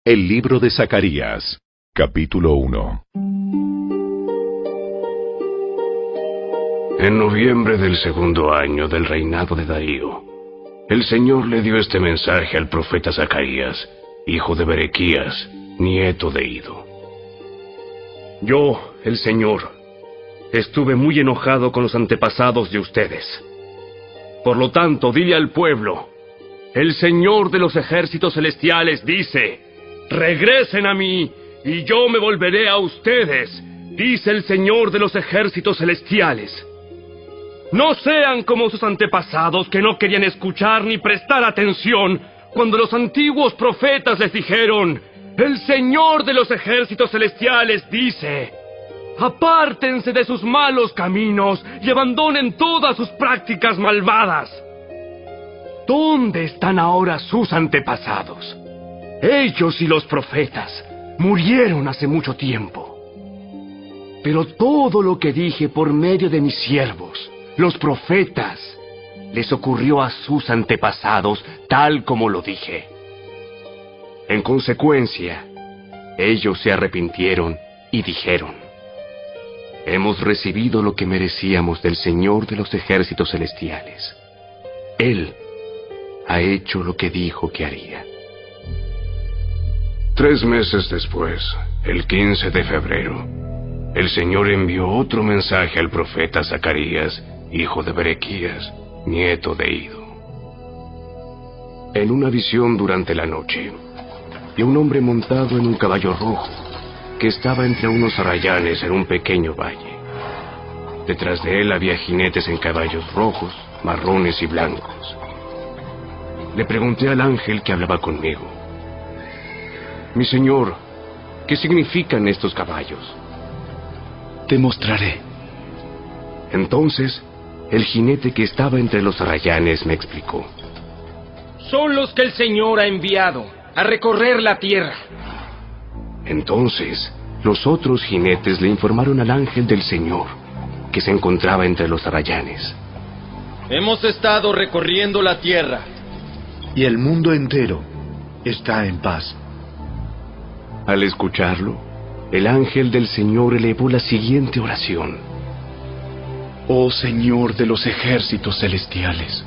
El libro de Zacarías, capítulo 1. En noviembre del segundo año del reinado de Darío, el Señor le dio este mensaje al profeta Zacarías, hijo de Berequías, nieto de Ido. Yo, el Señor, estuve muy enojado con los antepasados de ustedes. Por lo tanto, dile al pueblo, el Señor de los ejércitos celestiales dice: regresen a mí, y yo me volveré a ustedes, dice el Señor de los ejércitos celestiales. No sean como sus antepasados que no querían escuchar ni prestar atención cuando los antiguos profetas les dijeron: el Señor de los ejércitos celestiales dice: apártense de sus malos caminos y abandonen todas sus prácticas malvadas. ¿Dónde están ahora sus antepasados? Ellos y los profetas murieron hace mucho tiempo. Pero todo lo que dije por medio de mis siervos, los profetas, les ocurrió a sus antepasados tal como lo dije. En consecuencia, ellos se arrepintieron y dijeron: hemos recibido lo que merecíamos del Señor de los ejércitos celestiales. Él ha hecho lo que dijo que haría. 3 meses después, el 15 de febrero, el Señor envió otro mensaje al profeta Zacarías, hijo de Berequías, nieto de Ido. En una visión durante la noche, vi un hombre montado en un caballo rojo, que estaba entre unos arrayanes en un pequeño valle. Detrás de él había jinetes en caballos rojos, marrones y blancos. Le pregunté al ángel que hablaba conmigo: mi señor, ¿qué significan estos caballos? Te mostraré. Entonces, el jinete que estaba entre los arrayanes me explicó: son los que el Señor ha enviado a recorrer la tierra. Entonces, los otros jinetes le informaron al ángel del Señor, que se encontraba entre los arrayanes: hemos estado recorriendo la tierra, y el mundo entero está en paz. Al escucharlo, el ángel del Señor elevó la siguiente oración: oh Señor de los ejércitos celestiales,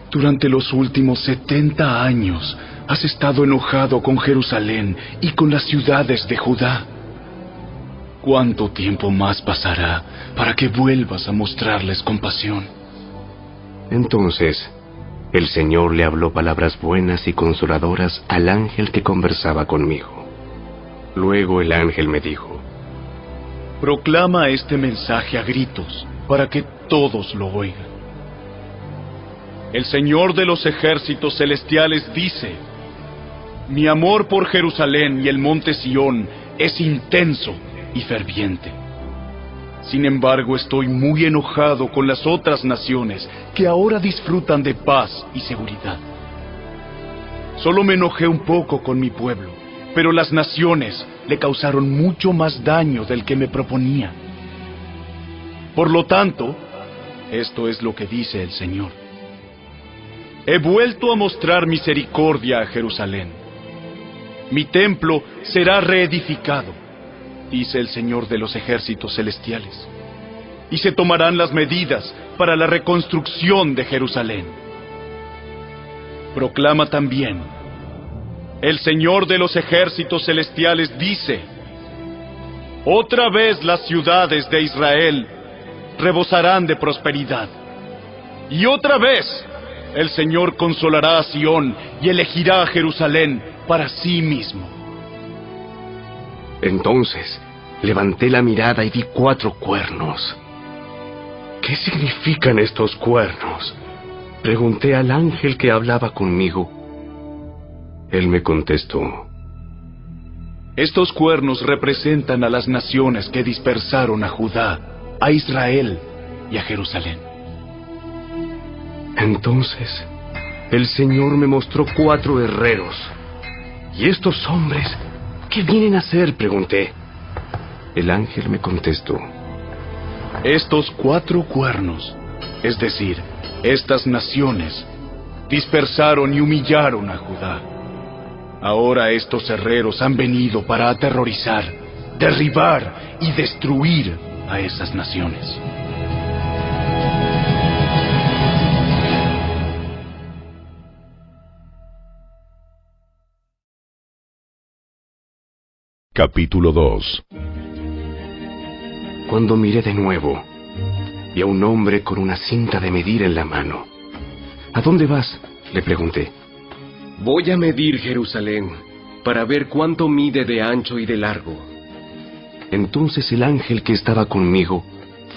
durante los últimos 70 años has estado enojado con Jerusalén y con las ciudades de Judá. ¿Cuánto tiempo más pasará para que vuelvas a mostrarles compasión? Entonces, el Señor le habló palabras buenas y consoladoras al ángel que conversaba conmigo. Luego el ángel me dijo: proclama este mensaje a gritos para que todos lo oigan. El Señor de los ejércitos celestiales dice: mi amor por Jerusalén y el monte Sión es intenso y ferviente. Sin embargo, estoy muy enojado con las otras naciones que ahora disfrutan de paz y seguridad. Solo me enojé un poco con mi pueblo, pero las naciones le causaron mucho más daño del que me proponía. Por lo tanto, esto es lo que dice el Señor: he vuelto a mostrar misericordia a Jerusalén. Mi templo será reedificado, dice el Señor de los ejércitos celestiales, y se tomarán las medidas para la reconstrucción de Jerusalén. Proclama también: el Señor de los ejércitos celestiales dice: otra vez las ciudades de Israel rebosarán de prosperidad, y otra vez el Señor consolará a Sión y elegirá a Jerusalén para sí mismo. Entonces, levanté la mirada y vi 4 cuernos. ¿Qué significan estos cuernos?, pregunté al ángel que hablaba conmigo. Él me contestó: estos cuernos representan a las naciones que dispersaron a Judá, a Israel y a Jerusalén. Entonces, el Señor me mostró 4 herreros. ¿Y estos hombres qué vienen a hacer?, pregunté. El ángel me contestó: estos 4 cuernos, es decir, estas naciones, dispersaron y humillaron a Judá. Ahora estos herreros han venido para aterrorizar, derribar y destruir a esas naciones. Capítulo 2. Cuando miré de nuevo, vi a un hombre con una cinta de medir en la mano. ¿A dónde vas?, le pregunté. Voy a medir Jerusalén, para ver cuánto mide de ancho y de largo. Entonces el ángel que estaba conmigo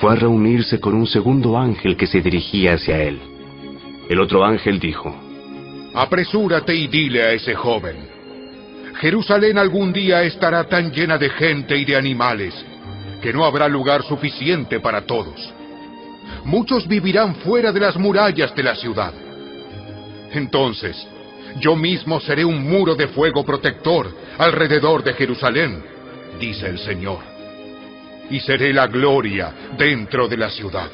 fue a reunirse con un segundo ángel que se dirigía hacia él. El otro ángel dijo: Apresúrate y dile a ese joven: Jerusalén algún día estará tan llena de gente y de animales que no habrá lugar suficiente para todos. Muchos vivirán fuera de las murallas de la ciudad. Entonces, yo mismo seré un muro de fuego protector alrededor de Jerusalén, dice el Señor, y seré la gloria dentro de la ciudad.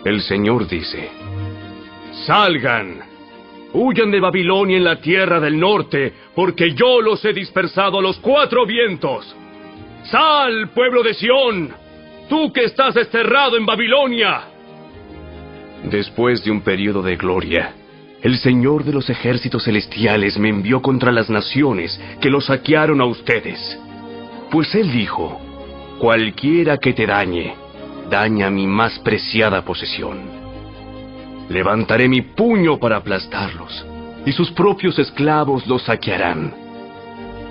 El Señor dice: Salgan, huyan de Babilonia en la tierra del norte, porque yo los he dispersado a los cuatro vientos. ¡Sal, pueblo de Sión! ¡Tú que estás desterrado en Babilonia! Después de un periodo de gloria, el Señor de los ejércitos celestiales me envió contra las naciones que los saquearon a ustedes. Pues Él dijo: cualquiera que te dañe, daña mi más preciada posesión. Levantaré mi puño para aplastarlos, y sus propios esclavos los saquearán.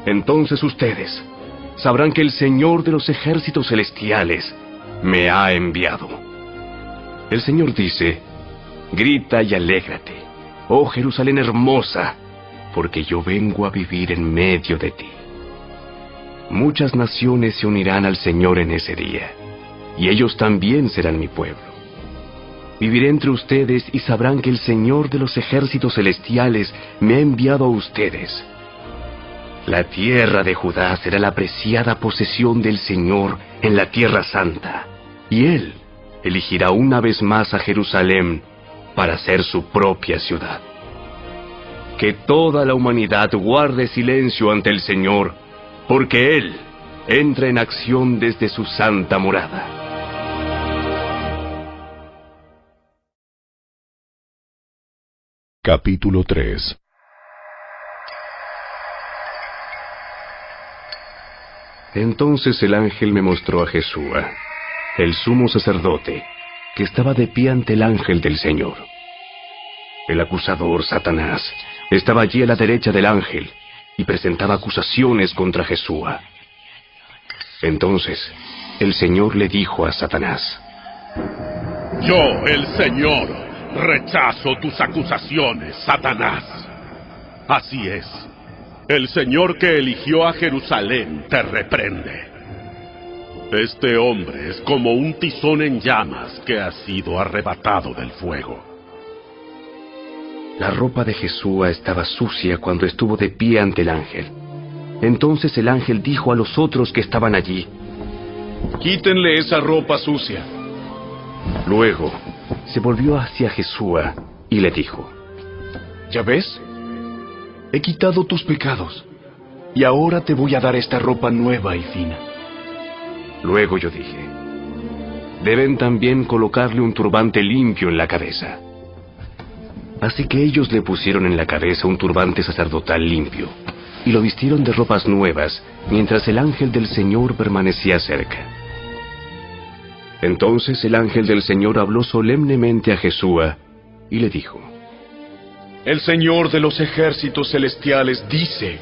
Entonces ustedes sabrán que el Señor de los ejércitos celestiales me ha enviado. El Señor dice: grita y alégrate, oh Jerusalén hermosa, porque yo vengo a vivir en medio de ti. Muchas naciones se unirán al Señor en ese día, y ellos también serán mi pueblo. Viviré entre ustedes y sabrán que el Señor de los ejércitos celestiales me ha enviado a ustedes. La tierra de Judá será la preciada posesión del Señor en la tierra santa, y Él elegirá una vez más a Jerusalén para ser su propia ciudad. Que toda la humanidad guarde silencio ante el Señor, porque Él entra en acción desde su santa morada. Capítulo 3. Entonces el ángel me mostró a Jesúa, el sumo sacerdote, que estaba de pie ante el ángel del Señor. El acusador, Satanás, estaba allí a la derecha del ángel y presentaba acusaciones contra Jesúa. Entonces el Señor le dijo a Satanás: Yo, el Señor, rechazo tus acusaciones, Satanás. Así es. El Señor que eligió a Jerusalén te reprende. Este hombre es como un tizón en llamas que ha sido arrebatado del fuego. La ropa de Jesúa estaba sucia cuando estuvo de pie ante el ángel. Entonces el ángel dijo a los otros que estaban allí: Quítenle esa ropa sucia. Luego se volvió hacia Jesúa y le dijo: ¿Ya ves? He quitado tus pecados, y ahora te voy a dar esta ropa nueva y fina. Luego yo dije: deben también colocarle un turbante limpio en la cabeza. Así que ellos le pusieron en la cabeza un turbante sacerdotal limpio, y lo vistieron de ropas nuevas, mientras el ángel del Señor permanecía cerca. Entonces el ángel del Señor habló solemnemente a Jesúa y le dijo: El Señor de los ejércitos celestiales dice: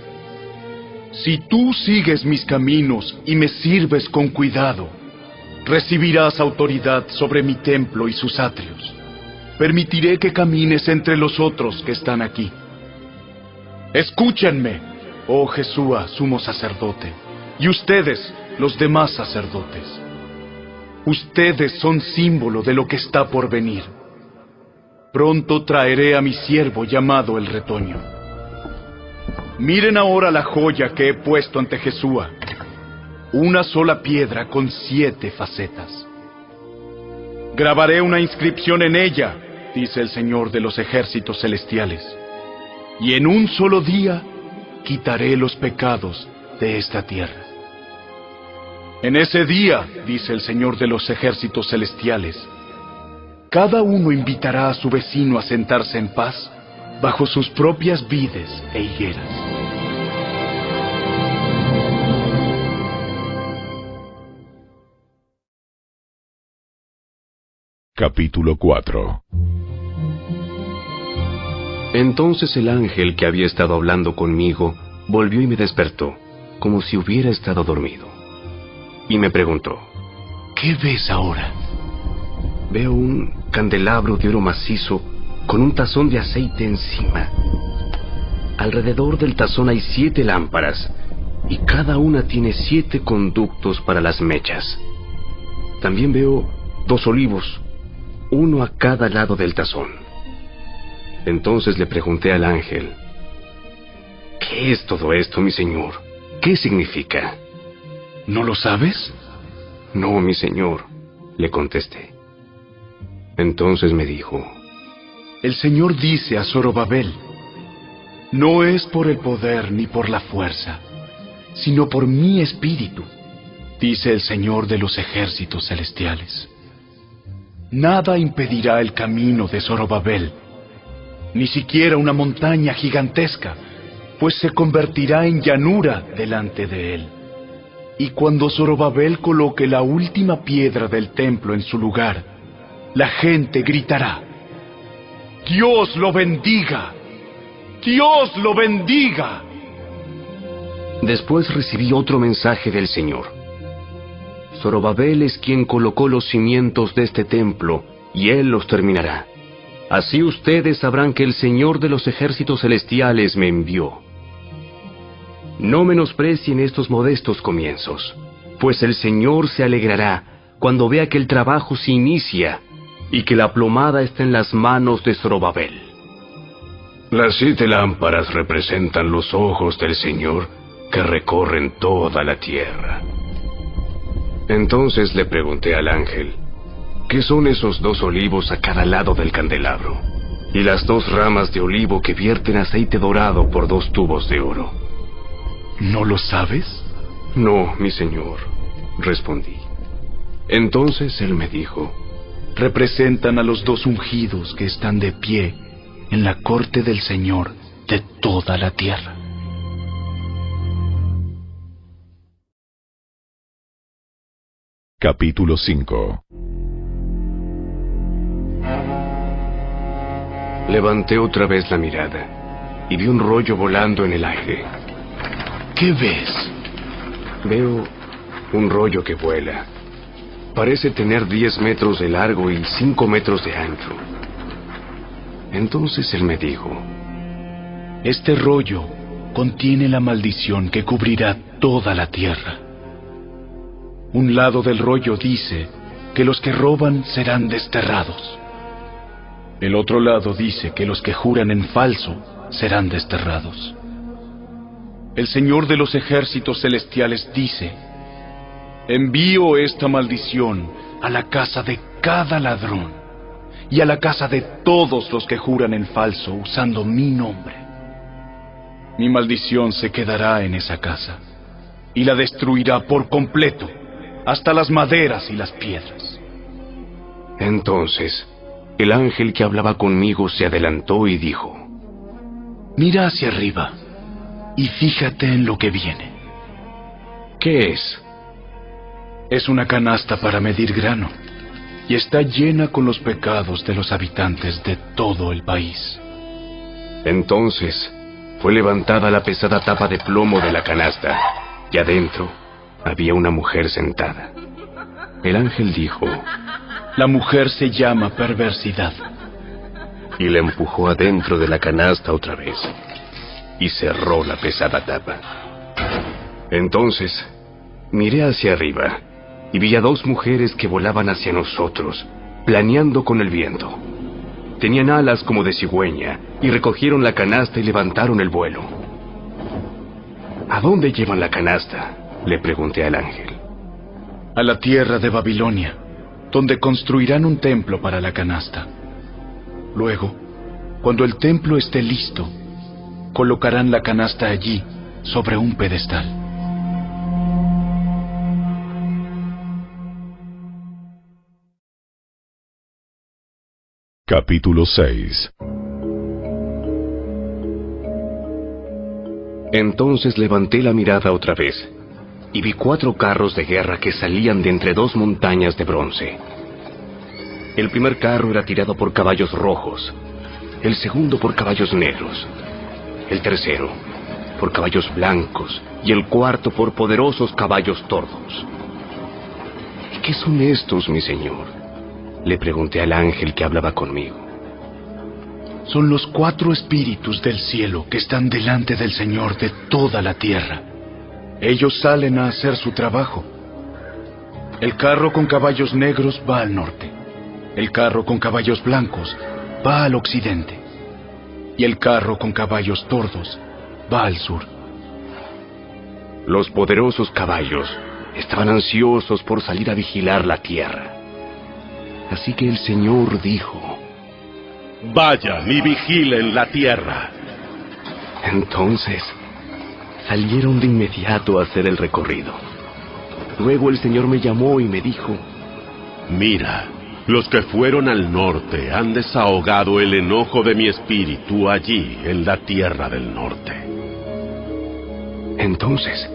si tú sigues mis caminos y me sirves con cuidado, recibirás autoridad sobre mi templo y sus atrios. Permitiré que camines entre los otros que están aquí. Escúchenme, oh Jesúa, sumo sacerdote, y ustedes, los demás sacerdotes. Ustedes son símbolo de lo que está por venir. Pronto traeré a mi siervo llamado el retoño. Miren ahora la joya que he puesto ante Jesúa. Una sola piedra con 7 facetas. Grabaré una inscripción en ella, dice el Señor de los ejércitos celestiales. Y en un solo día quitaré los pecados de esta tierra. En ese día, dice el Señor de los ejércitos celestiales, cada uno invitará a su vecino a sentarse en paz bajo sus propias vides e higueras. Capítulo 4. Entonces el ángel que había estado hablando conmigo volvió y me despertó, como si hubiera estado dormido. Y me preguntó: ¿Qué ves ahora? Veo un candelabro de oro macizo con un tazón de aceite encima. Alrededor del tazón hay 7 lámparas, y cada una tiene 7 conductos para las mechas. También veo 2 olivos, uno a cada lado del tazón. Entonces le pregunté al ángel: ¿qué es todo esto, mi señor? ¿Qué significa? ¿No lo sabes? No, mi señor, le contesté. Entonces me dijo: el Señor dice a Zorobabel, no es por el poder ni por la fuerza, sino por mi espíritu, dice el Señor de los ejércitos celestiales. Nada impedirá el camino de Zorobabel, ni siquiera una montaña gigantesca, pues se convertirá en llanura delante de él. Y cuando Zorobabel coloque la última piedra del templo en su lugar, la gente gritará: ¡Dios lo bendiga! ¡Dios lo bendiga! Después recibí otro mensaje del Señor: Zorobabel es quien colocó los cimientos de este templo, y él los terminará. Así ustedes sabrán que el Señor de los ejércitos celestiales me envió. No menosprecien estos modestos comienzos, pues el Señor se alegrará cuando vea que el trabajo se inicia y que la plomada está en las manos de Zorobabel. Las 7 lámparas representan los ojos del Señor que recorren toda la tierra. Entonces le pregunté al ángel: ¿qué son esos 2 olivos a cada lado del candelabro? Y las 2 ramas de olivo que vierten aceite dorado por 2 tubos de oro. ¿No lo sabes? No, mi señor, respondí. Entonces él me dijo: representan a los 2 ungidos que están de pie en la corte del Señor de toda la tierra. Capítulo 5. Levanté otra vez la mirada y vi un rollo volando en el aire. ¿Qué ves? Veo un rollo que vuela. Parece tener 10 metros de largo y 5 metros de ancho. Entonces él me dijo: este rollo contiene la maldición que cubrirá toda la tierra. Un lado del rollo dice que los que roban serán desterrados. El otro lado dice que los que juran en falso serán desterrados. El Señor de los ejércitos celestiales dice: envío esta maldición a la casa de cada ladrón y a la casa de todos los que juran en falso usando mi nombre. Mi maldición se quedará en esa casa y la destruirá por completo, hasta las maderas y las piedras. Entonces el ángel que hablaba conmigo se adelantó y dijo: mira hacia arriba y fíjate en lo que viene. ¿Qué es? Es una canasta para medir grano, y está llena con los pecados de los habitantes de todo el país. Entonces fue levantada la pesada tapa de plomo de la canasta, y adentro había una mujer sentada. El ángel dijo: la mujer se llama perversidad. Y la empujó adentro de la canasta otra vez, y cerró la pesada tapa. Entonces miré hacia arriba y vi a 2 mujeres que volaban hacia nosotros, planeando con el viento. Tenían alas como de cigüeña y recogieron la canasta y levantaron el vuelo. ¿A dónde llevan la canasta?, le pregunté al ángel. A la tierra de Babilonia, donde construirán un templo para la canasta. Luego, cuando el templo esté listo, colocarán la canasta allí, sobre un pedestal. Capítulo 6. Entonces levanté la mirada otra vez, y vi 4 carros de guerra que salían de entre 2 montañas de bronce. El primer carro era tirado por caballos rojos, el segundo por caballos negros, el tercero por caballos blancos, y el cuarto por poderosos caballos tordos. ¿Y qué son estos, mi señor?, le pregunté al ángel que hablaba conmigo. Son los 4 espíritus del cielo que están delante del Señor de toda la tierra. Ellos salen a hacer su trabajo. El carro con caballos negros va al norte. El carro con caballos blancos va al occidente. Y el carro con caballos tordos va al sur. Los poderosos caballos estaban ansiosos por salir a vigilar la tierra. Así que el Señor dijo: vayan y vigilen la tierra. Entonces salieron de inmediato a hacer el recorrido. Luego el Señor me llamó y me dijo: mira, los que fueron al norte han desahogado el enojo de mi espíritu allí en la tierra del norte. Entonces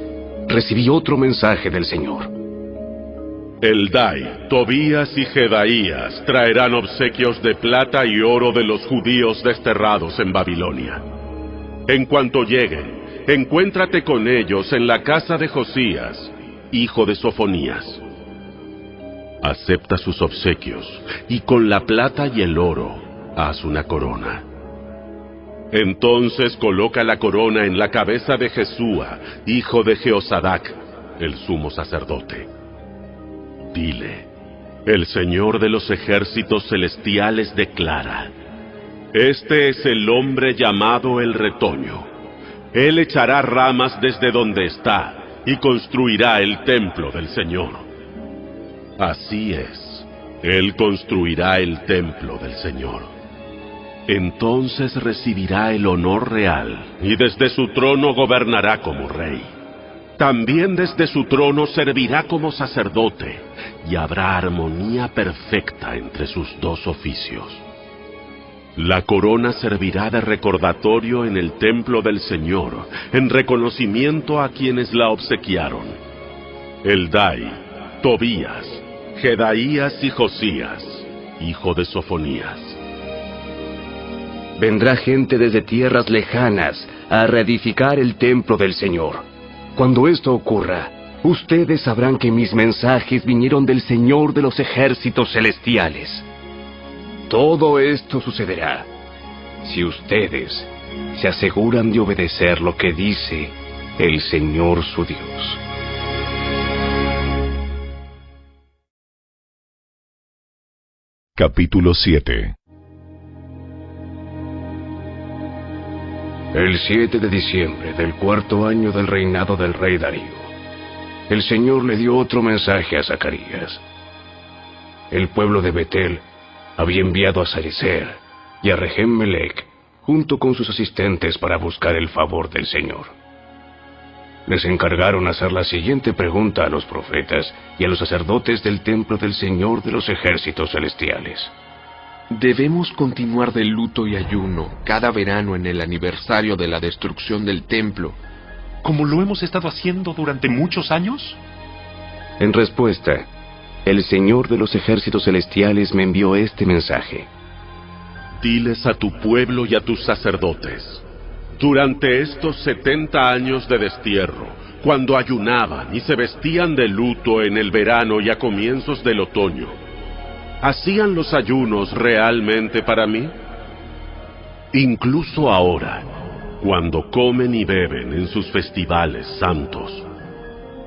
recibí otro mensaje del Señor. Eldai, Tobías y Jedaías traerán obsequios de plata y oro de los judíos desterrados en Babilonia. En cuanto lleguen, encuéntrate con ellos en la casa de Josías, hijo de Sofonías. Acepta sus obsequios, y con la plata y el oro, haz una corona. Entonces coloca la corona en la cabeza de Jesúa, hijo de Jehozadak, el sumo sacerdote. Dile: el Señor de los ejércitos celestiales declara: este es el hombre llamado el retoño. Él echará ramas desde donde está y construirá el templo del Señor. Así es, Él construirá el templo del Señor. Entonces recibirá el honor real y desde su trono gobernará como rey. También desde su trono servirá como sacerdote, y habrá armonía perfecta entre sus 2 oficios. La corona servirá de recordatorio en el templo del Señor, en reconocimiento a quienes la obsequiaron: Eldai, Tobías, Jedaías y Josías, hijo de Sofonías. Vendrá gente desde tierras lejanas a reedificar el templo del Señor. Cuando esto ocurra, ustedes sabrán que mis mensajes vinieron del Señor de los ejércitos celestiales. Todo esto sucederá si ustedes se aseguran de obedecer lo que dice el Señor su Dios. Capítulo 7. El 7 de diciembre del 4º año del reinado del rey Darío, el Señor le dio otro mensaje a Zacarías. El pueblo de Betel había enviado a Sarecer y a Regem-Melech junto con sus asistentes para buscar el favor del Señor. Les encargaron hacer la siguiente pregunta a los profetas y a los sacerdotes del templo del Señor de los ejércitos celestiales. ¿Debemos continuar de luto y ayuno cada verano en el aniversario de la destrucción del templo, como lo hemos estado haciendo durante muchos años? En respuesta, el Señor de los ejércitos celestiales me envió este mensaje. Diles a tu pueblo y a tus sacerdotes: durante estos 70 años de destierro, cuando ayunaban y se vestían de luto en el verano y a comienzos del otoño, ¿hacían los ayunos realmente para mí? Incluso ahora, cuando comen y beben en sus festivales santos,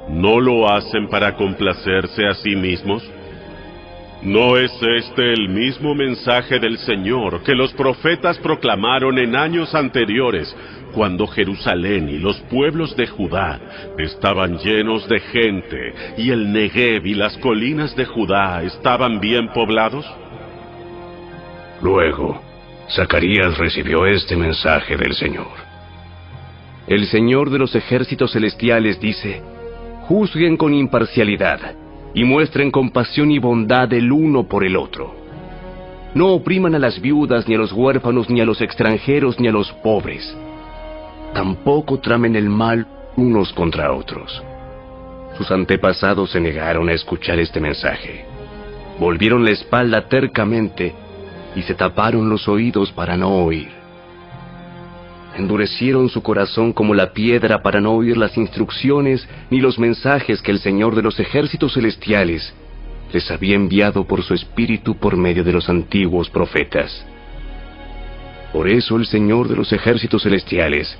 ¿no lo hacen para complacerse a sí mismos? ¿No es este el mismo mensaje del Señor que los profetas proclamaron en años anteriores, cuando Jerusalén y los pueblos de Judá estaban llenos de gente y el Negev y las colinas de Judá estaban bien poblados? Luego, Zacarías recibió este mensaje del Señor. El Señor de los ejércitos celestiales dice: juzguen con imparcialidad y muestren compasión y bondad el uno por el otro. No opriman a las viudas, ni a los huérfanos, ni a los extranjeros, ni a los pobres. Tampoco tramen el mal unos contra otros. Sus antepasados se negaron a escuchar este mensaje. Volvieron la espalda tercamente y se taparon los oídos para no oír. Endurecieron su corazón como la piedra para no oír las instrucciones ni los mensajes que el Señor de los ejércitos celestiales les había enviado por su espíritu por medio de los antiguos profetas. Por eso el Señor de los ejércitos celestiales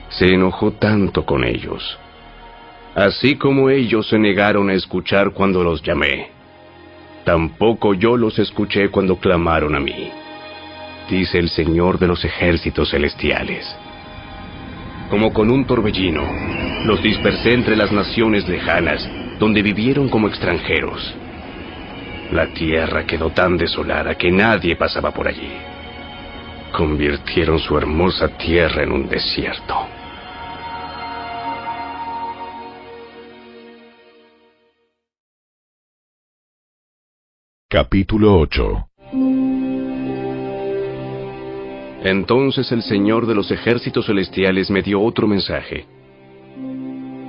se enojó tanto con ellos, así como ellos se negaron a escuchar cuando los llamé. Tampoco yo los escuché cuando clamaron a mí, dice el Señor de los ejércitos celestiales. Como con un torbellino, los dispersé entre las naciones lejanas, donde vivieron como extranjeros. La tierra quedó tan desolada que nadie pasaba por allí. Convirtieron su hermosa tierra en un desierto. Capítulo 8. Entonces el Señor de los ejércitos celestiales me dio otro mensaje.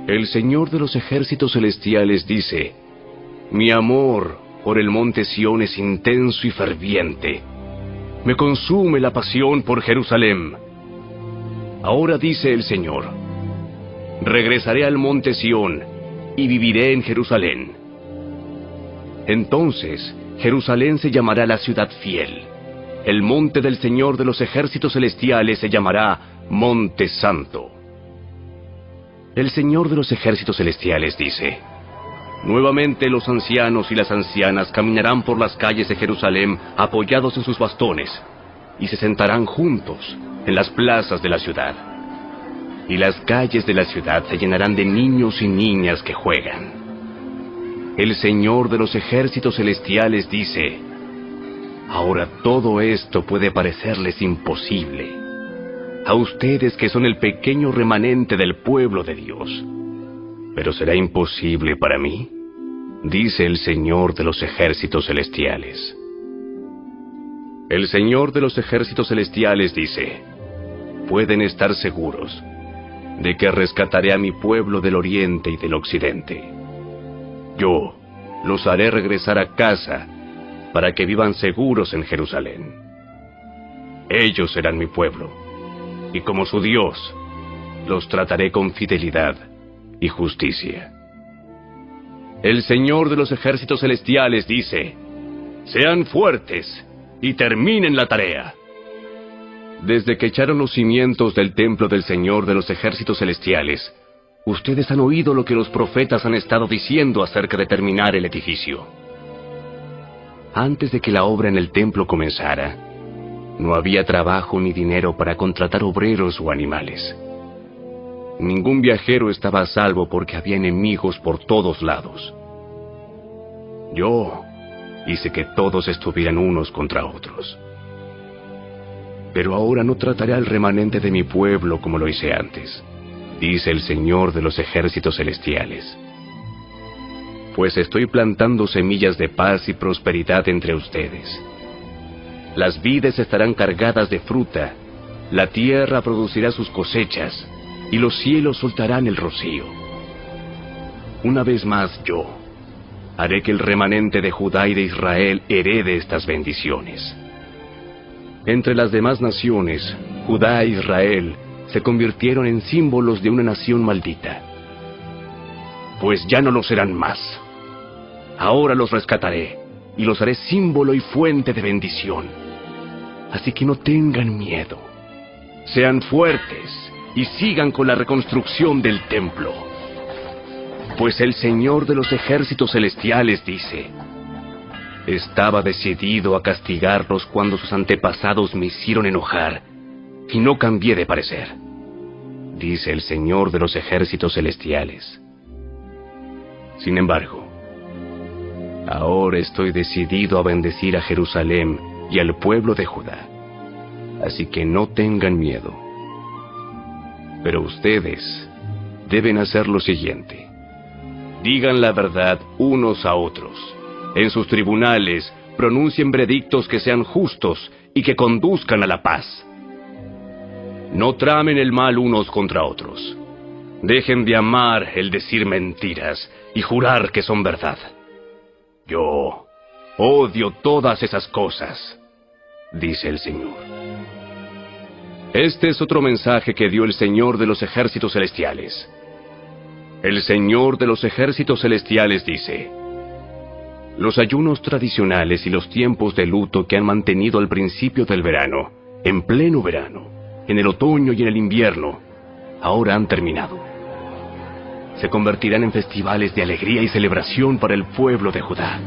El Señor de los ejércitos celestiales dice: mi amor por el monte Sión es intenso y ferviente. Me consume la pasión por Jerusalén. Ahora dice el Señor: regresaré al monte Sión y viviré en Jerusalén. Entonces Jerusalén se llamará la ciudad fiel. El monte del Señor de los ejércitos celestiales se llamará Monte Santo. El Señor de los ejércitos celestiales dice: nuevamente los ancianos y las ancianas caminarán por las calles de Jerusalén apoyados en sus bastones, y se sentarán juntos en las plazas de la ciudad. Y las calles de la ciudad se llenarán de niños y niñas que juegan. El Señor de los ejércitos celestiales dice: ahora todo esto puede parecerles imposible a ustedes que son el pequeño remanente del pueblo de Dios. ¿Pero será imposible para mí?, dice el Señor de los ejércitos celestiales. El Señor de los ejércitos celestiales dice: pueden estar seguros de que rescataré a mi pueblo del oriente y del occidente. Yo los haré regresar a casa para que vivan seguros en Jerusalén. Ellos serán mi pueblo, y como su Dios, los trataré con fidelidad y justicia. El Señor de los ejércitos celestiales dice: sean fuertes y terminen la tarea. Desde que echaron los cimientos del templo del Señor de los ejércitos celestiales, ustedes han oído lo que los profetas han estado diciendo acerca de terminar el edificio. Antes de que la obra en el templo comenzara, no había trabajo ni dinero para contratar obreros o animales. Ningún viajero estaba a salvo porque había enemigos por todos lados. Yo hice que todos estuvieran unos contra otros. Pero ahora no trataré al remanente de mi pueblo como lo hice antes, dice el Señor de los ejércitos celestiales. Pues estoy plantando semillas de paz y prosperidad entre ustedes. Las vides estarán cargadas de fruta, la tierra producirá sus cosechas, y los cielos soltarán el rocío. Una vez más yo haré que el remanente de Judá y de Israel herede estas bendiciones. Entre las demás naciones, Judá e Israel se convirtieron en símbolos de una nación maldita. Pues ya no lo serán más. Ahora los rescataré y los haré símbolo y fuente de bendición. Así que no tengan miedo. Sean fuertes y sigan con la reconstrucción del templo. Pues el Señor de los ejércitos celestiales dice: estaba decidido a castigarlos cuando sus antepasados me hicieron enojar, y no cambié de parecer, dice el Señor de los ejércitos celestiales. Sin embargo, ahora estoy decidido a bendecir a Jerusalén y al pueblo de Judá, así que no tengan miedo. Pero ustedes deben hacer lo siguiente. Digan la verdad unos a otros. En sus tribunales pronuncien veredictos que sean justos y que conduzcan a la paz. No tramen el mal unos contra otros. Dejen de amar el decir mentiras y jurar que son verdad. Yo odio todas esas cosas, dice el Señor. Este es otro mensaje que dio el Señor de los ejércitos celestiales. El Señor de los ejércitos celestiales dice: los ayunos tradicionales y los tiempos de luto que han mantenido al principio del verano, en pleno verano, en el otoño y en el invierno, ahora han terminado. Se convertirán en festivales de alegría y celebración para el pueblo de Judá.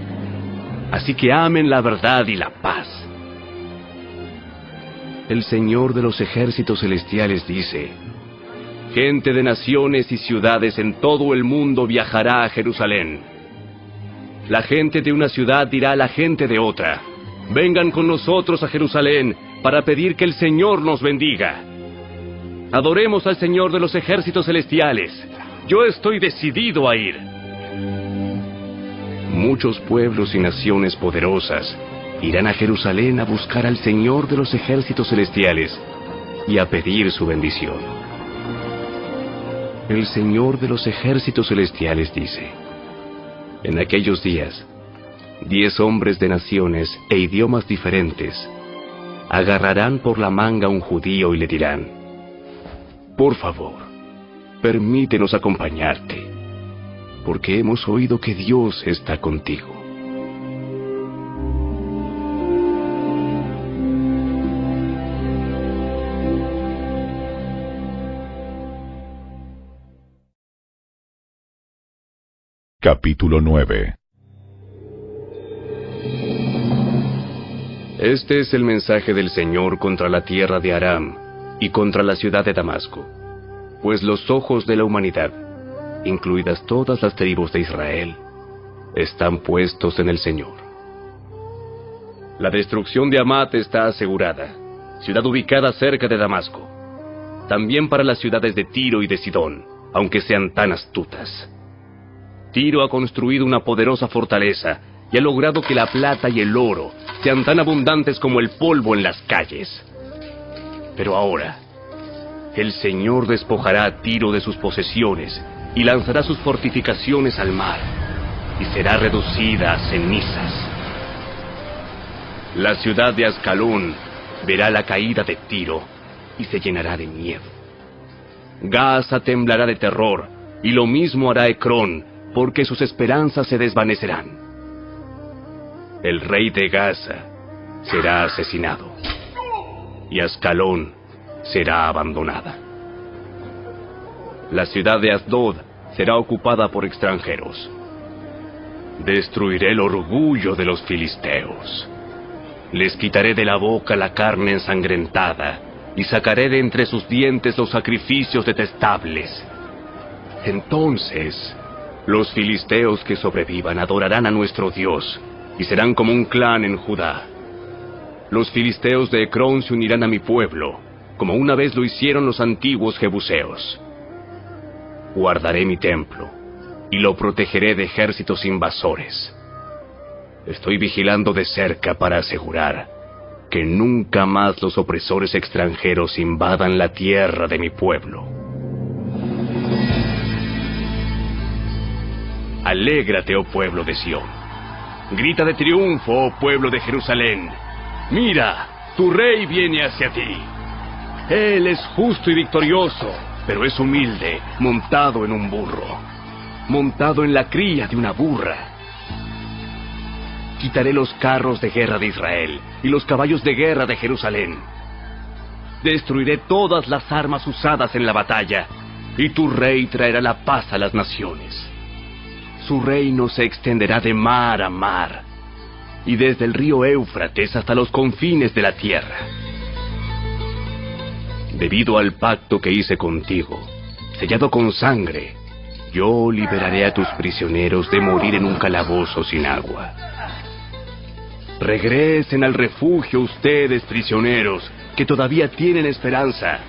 Así que amen la verdad y la paz. El Señor de los ejércitos celestiales dice: gente de naciones y ciudades en todo el mundo viajará a Jerusalén. La gente de una ciudad dirá a la gente de otra: vengan con nosotros a Jerusalén para pedir que el Señor nos bendiga. Adoremos al Señor de los ejércitos celestiales. Yo estoy decidido a ir. Muchos pueblos y naciones poderosas irán a Jerusalén a buscar al Señor de los ejércitos celestiales y a pedir su bendición. El Señor de los ejércitos celestiales dice: en aquellos días, 10 hombres de naciones e idiomas diferentes agarrarán por la manga a un judío y le dirán: por favor, permítenos acompañarte, porque hemos oído que Dios está contigo. Capítulo 9. Este es el mensaje del Señor contra la tierra de Aram y contra la ciudad de Damasco, pues los ojos de la humanidad, incluidas todas las tribus de Israel, están puestos en el Señor. La destrucción de Hamat está asegurada, ciudad ubicada cerca de Damasco. También para las ciudades de Tiro y de Sidón, aunque sean tan astutas. Tiro ha construido una poderosa fortaleza y ha logrado que la plata y el oro sean tan abundantes como el polvo en las calles. Pero ahora, el Señor despojará a Tiro de sus posesiones y lanzará sus fortificaciones al mar, y será reducida a cenizas. La ciudad de Ascalón verá la caída de Tiro y se llenará de miedo. Gaza temblará de terror, y lo mismo hará Ecrón, porque sus esperanzas se desvanecerán. El rey de Gaza será asesinado, y Ascalón será abandonada. La ciudad de Asdod será ocupada por extranjeros. Destruiré el orgullo de los filisteos. Les quitaré de la boca la carne ensangrentada, y sacaré de entre sus dientes los sacrificios detestables. Entonces, los filisteos que sobrevivan adorarán a nuestro Dios, y serán como un clan en Judá. Los filisteos de Ecrón se unirán a mi pueblo, como una vez lo hicieron los antiguos jebuseos. Guardaré mi templo, y lo protegeré de ejércitos invasores. Estoy vigilando de cerca para asegurar que nunca más los opresores extranjeros invadan la tierra de mi pueblo. Alégrate, oh pueblo de Sión. Grita de triunfo, oh pueblo de Jerusalén. Mira, tu rey viene hacia ti. Él es justo y victorioso, pero es humilde, montado en un burro, montado en la cría de una burra. Quitaré los carros de guerra de Israel y los caballos de guerra de Jerusalén. Destruiré todas las armas usadas en la batalla, y tu rey traerá la paz a las naciones. Su reino se extenderá de mar a mar, y desde el río Éufrates hasta los confines de la tierra. Debido al pacto que hice contigo, sellado con sangre, yo liberaré a tus prisioneros de morir en un calabozo sin agua. Regresen al refugio ustedes, prisioneros, que todavía tienen esperanza.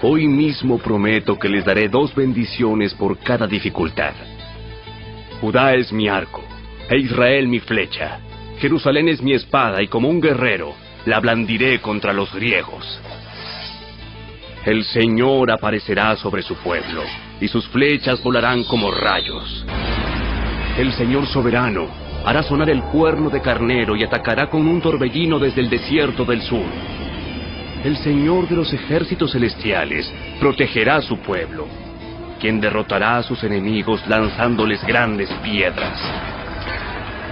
Hoy mismo prometo que les daré 2 bendiciones por cada dificultad. Judá es mi arco, e Israel mi flecha. Jerusalén es mi espada, y como un guerrero, la blandiré contra los griegos. El Señor aparecerá sobre su pueblo, y sus flechas volarán como rayos. El Señor soberano hará sonar el cuerno de carnero y atacará con un torbellino desde el desierto del sur. El Señor de los ejércitos celestiales protegerá a su pueblo, quien derrotará a sus enemigos lanzándoles grandes piedras.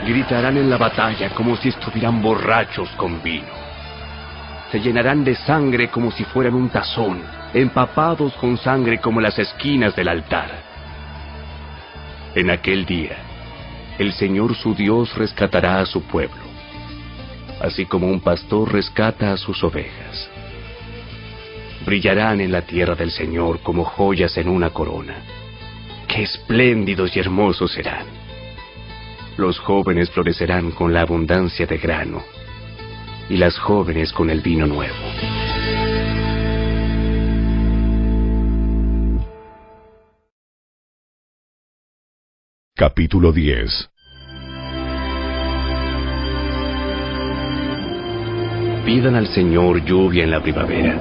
Gritarán en la batalla como si estuvieran borrachos con vino. Se llenarán de sangre como si fueran un tazón, empapados con sangre como las esquinas del altar. En aquel día, el Señor su Dios rescatará a su pueblo, así como un pastor rescata a sus ovejas. Brillarán en la tierra del Señor como joyas en una corona. ¡Qué espléndidos y hermosos serán! Los jóvenes florecerán con la abundancia de grano, y las jóvenes con el vino nuevo. Capítulo 10. Pidan al Señor lluvia en la primavera,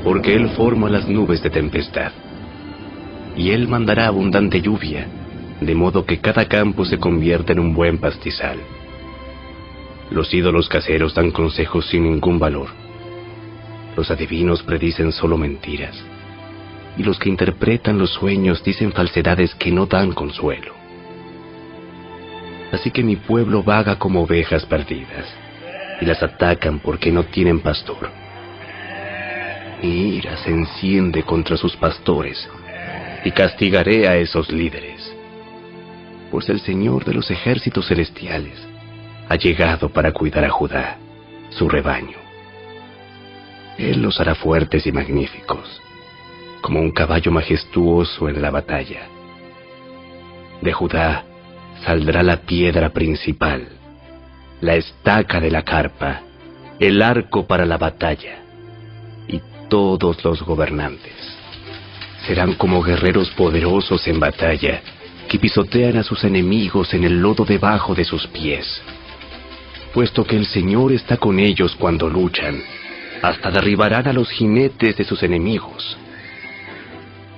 porque Él forma las nubes de tempestad. Y Él mandará abundante lluvia, de modo que cada campo se convierta en un buen pastizal. Los ídolos caseros dan consejos sin ningún valor. Los adivinos predicen solo mentiras. Y los que interpretan los sueños dicen falsedades que no dan consuelo. Así que mi pueblo vaga como ovejas perdidas, y las atacan porque no tienen pastor. Mi ira se enciende contra sus pastores, y castigaré a esos líderes. Pues el Señor de los ejércitos celestiales ha llegado para cuidar a Judá, su rebaño. Él los hará fuertes y magníficos, como un caballo majestuoso en la batalla. De Judá saldrá la piedra principal, la estaca de la carpa, el arco para la batalla, y todos los gobernantes serán como guerreros poderosos en batalla, que pisotean a sus enemigos en el lodo debajo de sus pies. Puesto que el Señor está con ellos cuando luchan, hasta derribarán a los jinetes de sus enemigos.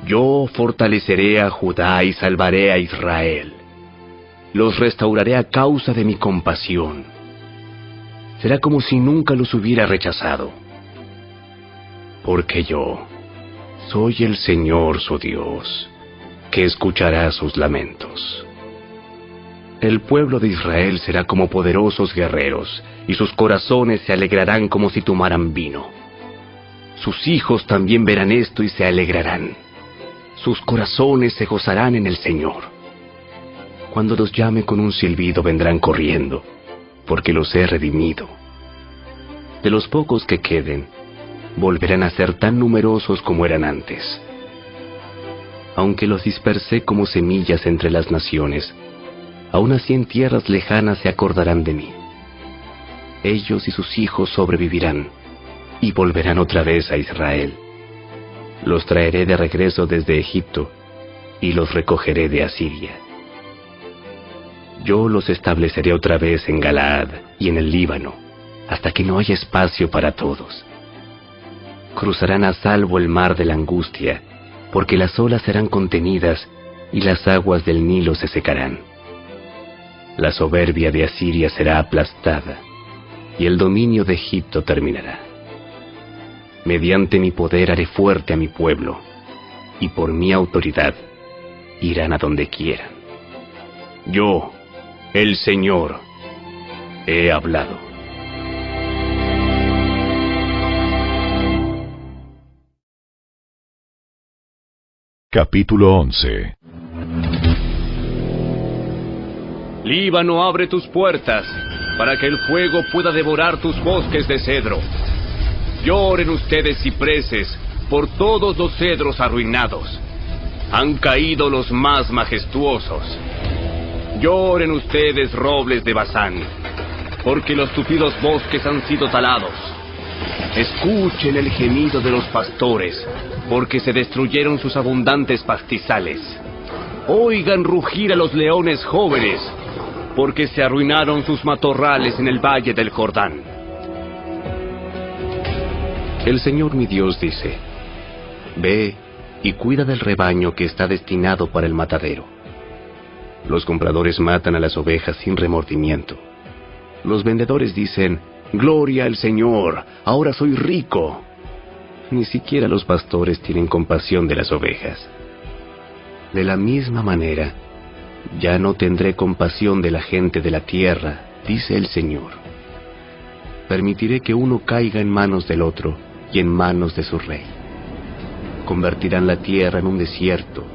Yo fortaleceré a Judá y salvaré a Israel. Los restauraré a causa de mi compasión. Será como si nunca los hubiera rechazado. Porque yo soy el Señor su Dios, que escuchará sus lamentos. El pueblo de Israel será como poderosos guerreros, y sus corazones se alegrarán como si tomaran vino. Sus hijos también verán esto y se alegrarán. Sus corazones se gozarán en el Señor. Cuando los llame con un silbido vendrán corriendo, porque los he redimido. De los pocos que queden, volverán a ser tan numerosos como eran antes. Aunque los dispersé como semillas entre las naciones, aún así en tierras lejanas se acordarán de mí. Ellos y sus hijos sobrevivirán, y volverán otra vez a Israel. Los traeré de regreso desde Egipto, y los recogeré de Asiria. Yo los estableceré otra vez en Galaad y en el Líbano, hasta que no haya espacio para todos. Cruzarán a salvo el mar de la angustia, porque las olas serán contenidas, y las aguas del Nilo se secarán. La soberbia de Asiria será aplastada, y el dominio de Egipto terminará. Mediante mi poder haré fuerte a mi pueblo, y por mi autoridad irán a donde quieran. Yo, el Señor, he hablado. Capítulo 11. Líbano, abre tus puertas, para que el fuego pueda devorar tus bosques de cedro. Lloren ustedes, cipreses, por todos los cedros arruinados. Han caído los más majestuosos. Lloren ustedes, robles de Basán, porque los tupidos bosques han sido talados. Escuchen el gemido de los pastores, porque se destruyeron sus abundantes pastizales. Oigan rugir a los leones jóvenes, porque se arruinaron sus matorrales en el valle del Jordán. El Señor mi Dios dice: ve y cuida del rebaño que está destinado para el matadero. Los compradores matan a las ovejas sin remordimiento. Los vendedores dicen: gloria al Señor, ahora soy rico. Ni siquiera los pastores tienen compasión de las ovejas. De la misma manera, ya no tendré compasión de la gente de la tierra, dice el Señor. Permitiré que uno caiga en manos del otro y en manos de su rey. Convertirán la tierra en un desierto,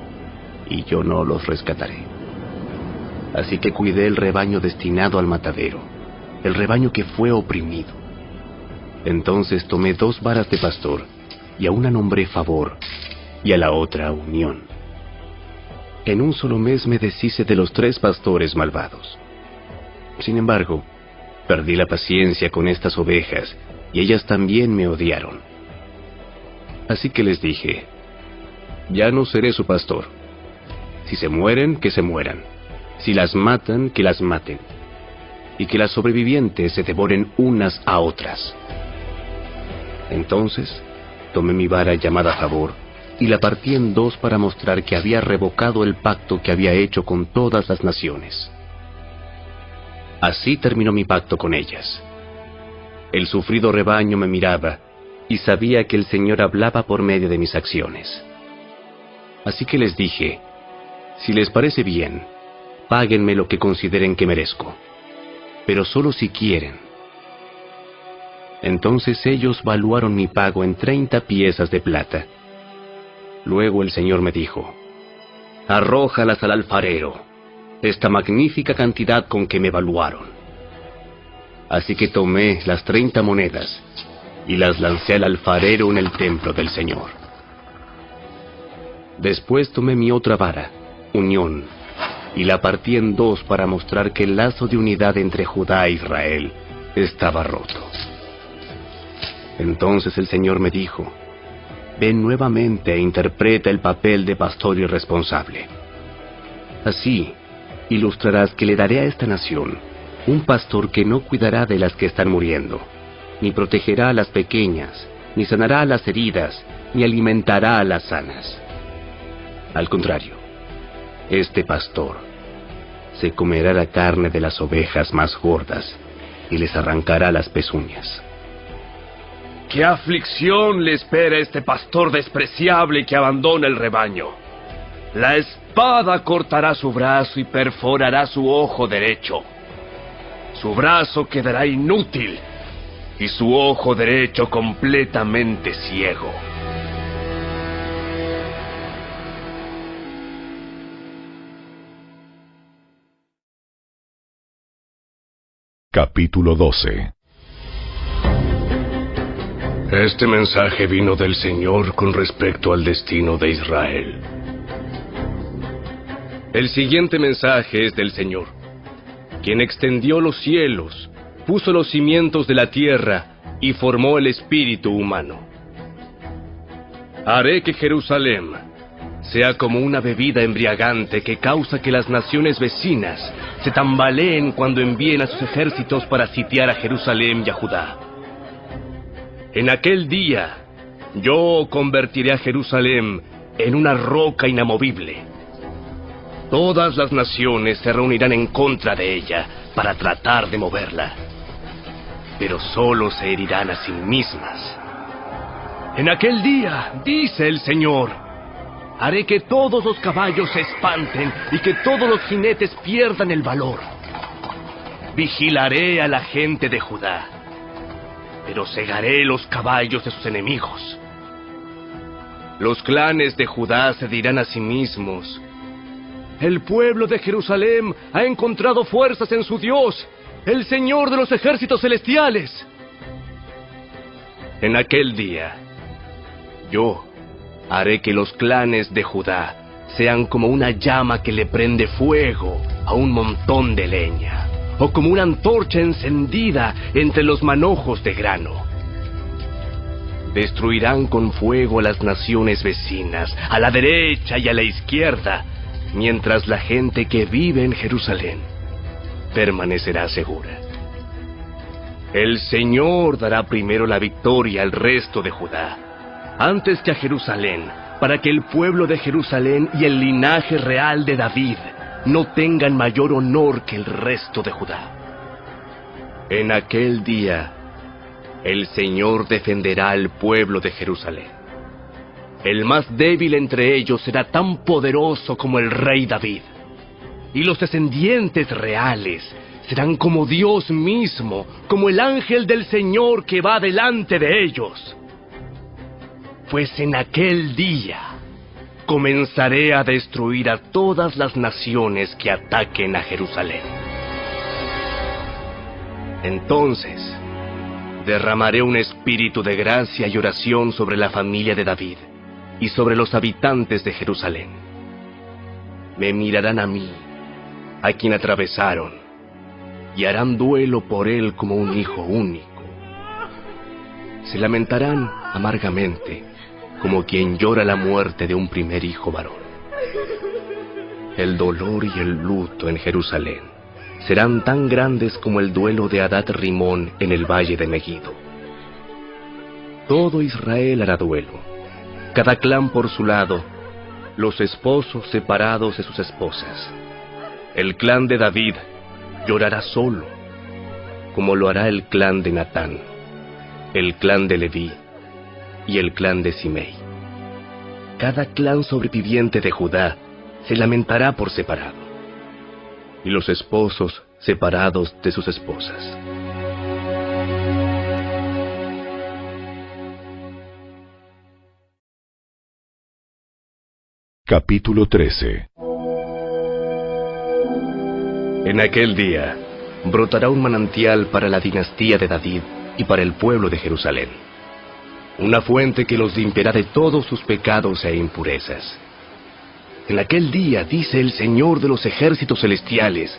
y yo no los rescataré. Así que cuidé el rebaño destinado al matadero, el rebaño que fue oprimido. Entonces tomé 2 varas de pastor, y a una nombré favor, y a la otra unión. En un solo mes me deshice de los 3 pastores malvados. Sin embargo, perdí la paciencia con estas ovejas, y ellas también me odiaron. Así que les dije: ya no seré su pastor. Si se mueren, que se mueran. Si las matan, que las maten. Y que las sobrevivientes se devoren unas a otras. Entonces, tomé mi vara llamada favor, y la partí en 2 para mostrar que había revocado el pacto que había hecho con todas las naciones. Así terminó mi pacto con ellas. El sufrido rebaño me miraba, y sabía que el Señor hablaba por medio de mis acciones. Así que les dije: si les parece bien, páguenme lo que consideren que merezco, pero solo si quieren. Entonces ellos valuaron mi pago en 30 piezas de plata. Luego el Señor me dijo: arrójalas al alfarero, esta magnífica cantidad con que me valuaron. Así que tomé las 30 monedas y las lancé al alfarero en el templo del Señor. Después tomé mi otra vara, unión, y la partí en 2 para mostrar que el lazo de unidad entre Judá e Israel estaba roto. Entonces el Señor me dijo: ven nuevamente e interpreta el papel de pastor irresponsable. Así ilustrarás que le daré a esta nación un pastor que no cuidará de las que están muriendo, ni protegerá a las pequeñas, ni sanará a las heridas, ni alimentará a las sanas. Al contrario, este pastor se comerá la carne de las ovejas más gordas y les arrancará las pezuñas. ¡Qué aflicción le espera a este pastor despreciable que abandona el rebaño! La espada cortará su brazo y perforará su ojo derecho. Su brazo quedará inútil y su ojo derecho completamente ciego. Capítulo 12. Este mensaje vino del Señor con respecto al destino de Israel. El siguiente mensaje es del Señor, quien extendió los cielos, puso los cimientos de la tierra y formó el espíritu humano. Haré que Jerusalén sea como una bebida embriagante que causa que las naciones vecinas se tambaleen cuando envíen a sus ejércitos para sitiar a Jerusalén y a Judá. En aquel día, yo convertiré a Jerusalén en una roca inamovible. Todas las naciones se reunirán en contra de ella para tratar de moverla, pero solo se herirán a sí mismas. En aquel día, dice el Señor, haré que todos los caballos se espanten y que todos los jinetes pierdan el valor. Vigilaré a la gente de Judá, pero cegaré los caballos de sus enemigos. Los clanes de Judá se dirán a sí mismos: el pueblo de Jerusalén ha encontrado fuerzas en su Dios, el Señor de los ejércitos celestiales. En aquel día, yo haré que los clanes de Judá sean como una llama que le prende fuego a un montón de leña, o como una antorcha encendida entre los manojos de grano. Destruirán con fuego a las naciones vecinas, a la derecha y a la izquierda, mientras la gente que vive en Jerusalén permanecerá segura. El Señor dará primero la victoria al resto de Judá, antes que a Jerusalén, para que el pueblo de Jerusalén y el linaje real de David no tengan mayor honor que el resto de Judá. En aquel día, el Señor defenderá al pueblo de Jerusalén. El más débil entre ellos será tan poderoso como el rey David, y los descendientes reales serán como Dios mismo, como el ángel del Señor que va delante de ellos. Pues en aquel día comenzaré a destruir a todas las naciones que ataquen a Jerusalén. Entonces derramaré un espíritu de gracia y oración sobre la familia de David y sobre los habitantes de Jerusalén. Me mirarán a mí, a quien atravesaron, y harán duelo por él como un hijo único. Se lamentarán amargamente, como quien llora la muerte de un primer hijo varón. El dolor y el luto en Jerusalén serán tan grandes como el duelo de Hadad Rimón en el valle de Megiddo. Todo Israel hará duelo, cada clan por su lado, los esposos separados de sus esposas. El clan de David llorará solo, como lo hará el clan de Natán, el clan de Leví y el clan de Simei. Cada clan sobreviviente de Judá se lamentará por separado, y los esposos separados de sus esposas. Capítulo 13. En aquel día brotará un manantial para la dinastía de David y para el pueblo de Jerusalén, una fuente que los limpiará de todos sus pecados e impurezas. En aquel día, dice el Señor de los ejércitos celestiales,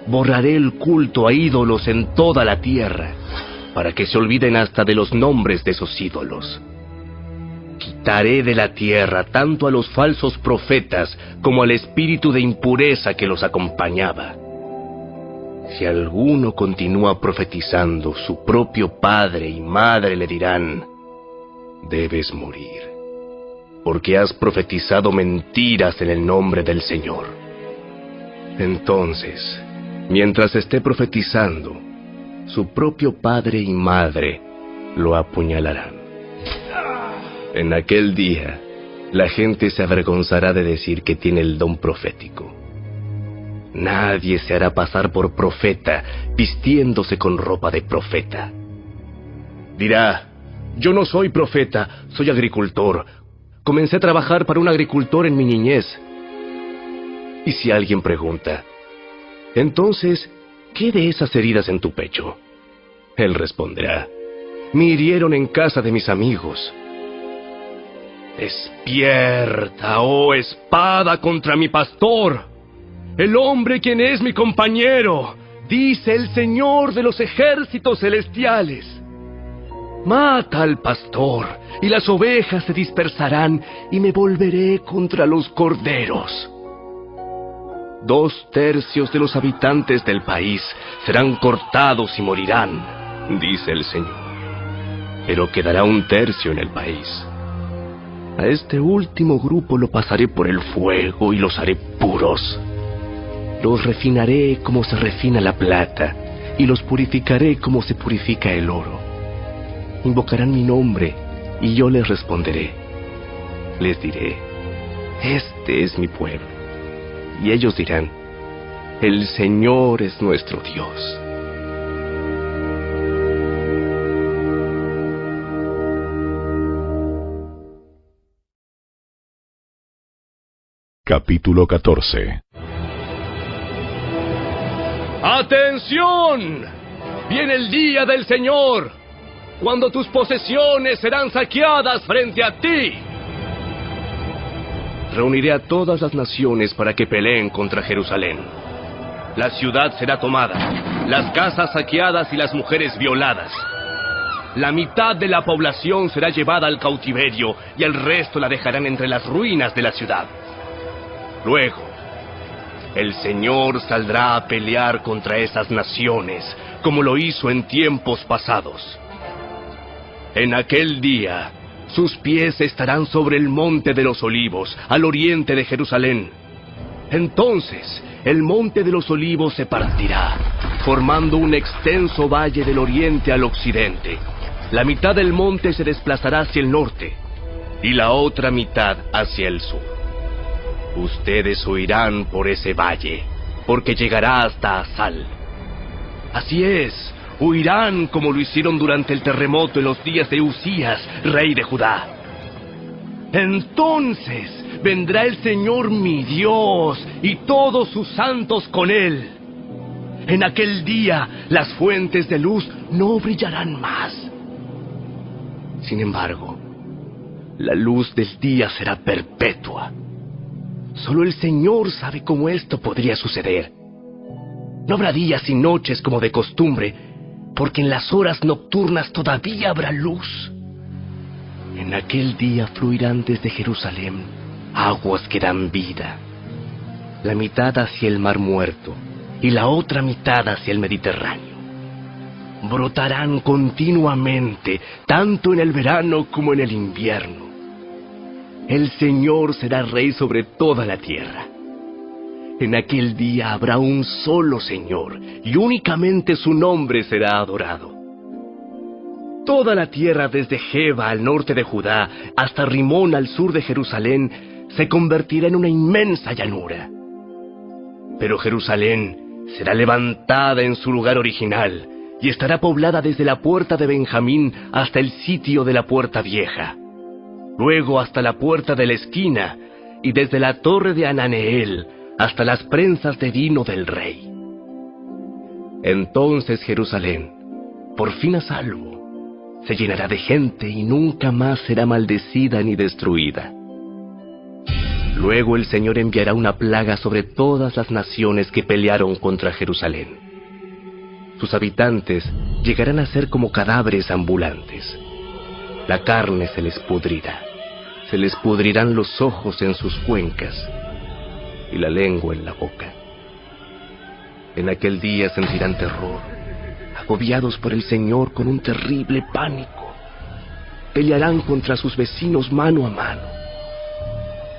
borraré el culto a ídolos en toda la tierra, para que se olviden hasta de los nombres de esos ídolos. Quitaré de la tierra tanto a los falsos profetas como al espíritu de impureza que los acompañaba. Si alguno continúa profetizando, su propio padre y madre le dirán: debes morir, porque has profetizado mentiras en el nombre del Señor. Entonces, mientras esté profetizando, su propio padre y madre lo apuñalarán. En aquel día, la gente se avergonzará de decir que tiene el don profético. Nadie se hará pasar por profeta vistiéndose con ropa de profeta. Dirá: yo no soy profeta, soy agricultor. Comencé a trabajar para un agricultor en mi niñez. Y si alguien pregunta: entonces, ¿qué de esas heridas en tu pecho? Él responderá: me hirieron en casa de mis amigos. Despierta, oh espada, contra mi pastor, el hombre quien es mi compañero, dice el Señor de los ejércitos celestiales. Mata al pastor, y las ovejas se dispersarán, y me volveré contra los corderos. 2/3 de los habitantes del país serán cortados y morirán, dice el Señor. Pero quedará 1/3 en el país. A este último grupo lo pasaré por el fuego y los haré puros. Los refinaré como se refina la plata, y los purificaré como se purifica el oro. Invocarán mi nombre, y yo les responderé. Les diré: este es mi pueblo. Y ellos dirán: el Señor es nuestro Dios. Capítulo 14. ¡Atención! Viene el día del Señor, cuando tus posesiones serán saqueadas frente a ti. Reuniré a todas las naciones para que peleen contra Jerusalén. La ciudad será tomada, las casas saqueadas y las mujeres violadas. la mitad de la población será llevada al cautiverio y el resto la dejarán entre las ruinas de la ciudad. Luego, el Señor saldrá a pelear contra esas naciones, como lo hizo en tiempos pasados. En aquel día, sus pies estarán sobre el monte de los Olivos, al oriente de Jerusalén. Entonces, el monte de los Olivos se partirá, formando un extenso valle del oriente al occidente. La mitad del monte se desplazará hacia el norte, y la otra mitad hacia el sur. Ustedes huirán por ese valle, porque llegará hasta Asal. Así es, huirán como lo hicieron durante el terremoto en los días de Usías, rey de Judá. Entonces vendrá el Señor mi Dios y todos sus santos con él. En aquel día las fuentes de luz no brillarán más. Sin embargo, la luz del día será perpetua. Solo el Señor sabe cómo esto podría suceder. No habrá días y noches como de costumbre, porque en las horas nocturnas todavía habrá luz. En aquel día fluirán desde Jerusalén aguas que dan vida, la mitad hacia el Mar Muerto y la otra mitad hacia el Mediterráneo. Brotarán continuamente, tanto en el verano como en el invierno. El Señor será rey sobre toda la tierra. En aquel día habrá un solo Señor, y únicamente su nombre será adorado. Toda la tierra desde Geba al norte de Judá hasta Rimón al sur de Jerusalén se convertirá en una inmensa llanura. Pero Jerusalén será levantada en su lugar original y estará poblada desde la puerta de Benjamín hasta el sitio de la puerta vieja, luego hasta la puerta de la esquina y desde la torre de Ananeel hasta las prensas de vino del rey. Entonces Jerusalén, por fin a salvo, se llenará de gente y nunca más será maldecida ni destruida. Luego el Señor enviará una plaga sobre todas las naciones que pelearon contra Jerusalén. Sus habitantes llegarán a ser como cadáveres ambulantes. La carne se les pudrirá, se les pudrirán los ojos en sus cuencas y la lengua en la boca. En aquel día sentirán terror, agobiados por el Señor con un terrible pánico. Pelearán contra sus vecinos mano a mano.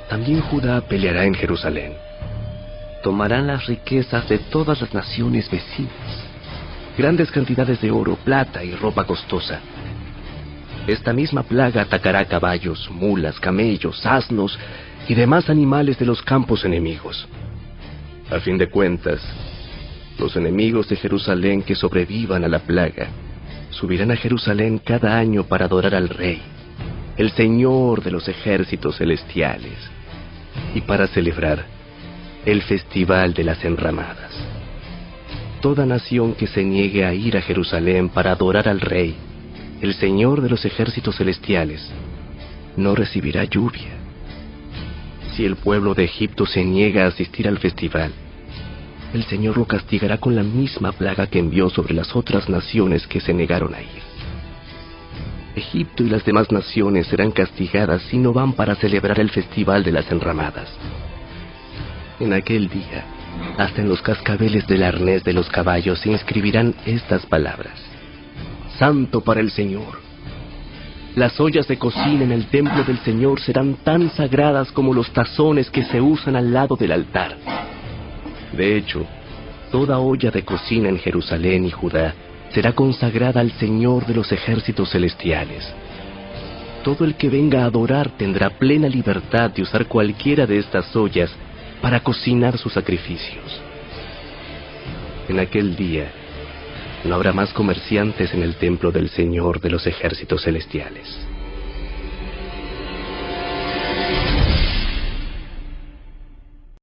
También Judá peleará en Jerusalén. Tomarán las riquezas de todas las naciones vecinas, grandes cantidades de oro, plata y ropa costosa. Esta misma plaga atacará caballos, mulas, camellos, asnos y demás animales de los campos enemigos. A fin de cuentas, los enemigos de Jerusalén que sobrevivan a la plaga subirán a Jerusalén cada año para adorar al Rey, el Señor de los ejércitos celestiales, y para celebrar el Festival de las Enramadas. Toda nación que se niegue a ir a Jerusalén para adorar al Rey, el Señor de los ejércitos celestiales, no recibirá lluvia. Si el pueblo de Egipto se niega a asistir al festival, el Señor lo castigará con la misma plaga que envió sobre las otras naciones que se negaron a ir. Egipto y las demás naciones serán castigadas si no van para celebrar el Festival de las Enramadas. En aquel día, hasta en los cascabeles del arnés de los caballos se inscribirán estas palabras: Santo para el Señor. Las ollas de cocina en el templo del Señor serán tan sagradas como los tazones que se usan al lado del altar. De hecho, toda olla de cocina en Jerusalén y Judá será consagrada al Señor de los ejércitos celestiales. Todo el que venga a adorar tendrá plena libertad de usar cualquiera de estas ollas para cocinar sus sacrificios. En aquel día, no habrá más comerciantes en el templo del Señor de los ejércitos celestiales.